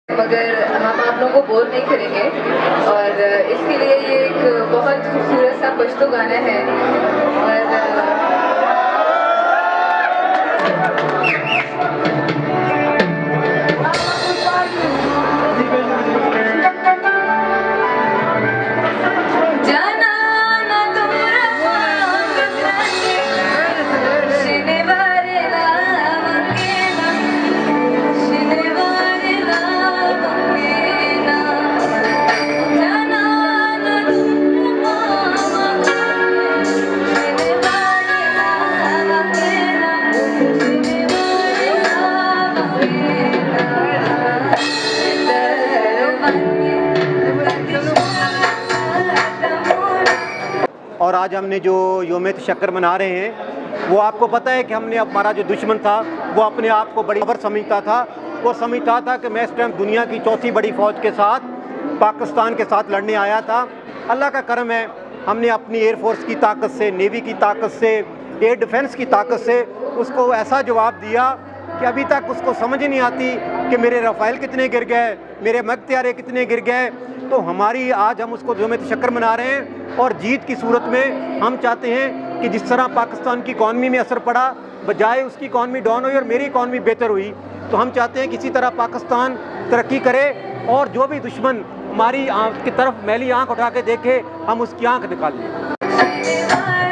मगर हम आप लोगों को बोर नहीं करेंगे और इसके लिए ये एक बहुत खूबसूरत सा पश्तो गाना है और और आज हमने जो योम तशक्कुर मना रहे हैं, वो आपको पता है कि हमने हमारा जो दुश्मन था वो अपने आप को बड़ी खबर समझता था। वो समझता था कि मैं इस टाइम दुनिया की चौथी बड़ी फ़ौज के साथ पाकिस्तान के साथ लड़ने आया था। अल्लाह का करम है, हमने अपनी एयरफोर्स की ताकत से, नेवी की ताकत से, एयर डिफेंस की ताकत से उसको ऐसा जवाब दिया कि अभी तक उसको समझ नहीं आती कि मेरे रफ़ाइल कितने गिर गए, मेरे मगत्यारे कितने गिर गए। तो हमारी आज हम उसको योम तशक्कुर मना रहे हैं और जीत की सूरत में हम चाहते हैं कि जिस तरह पाकिस्तान की इकॉनमी में असर पड़ा, बजाय उसकी इकॉनमी डाउन हुई और मेरी इकॉनमी बेहतर हुई, तो हम चाहते हैं कि इसी तरह पाकिस्तान तरक्की करे और जो भी दुश्मन हमारी आँख की तरफ मैली आँख उठा के देखे, हम उसकी आँख निकाल लें।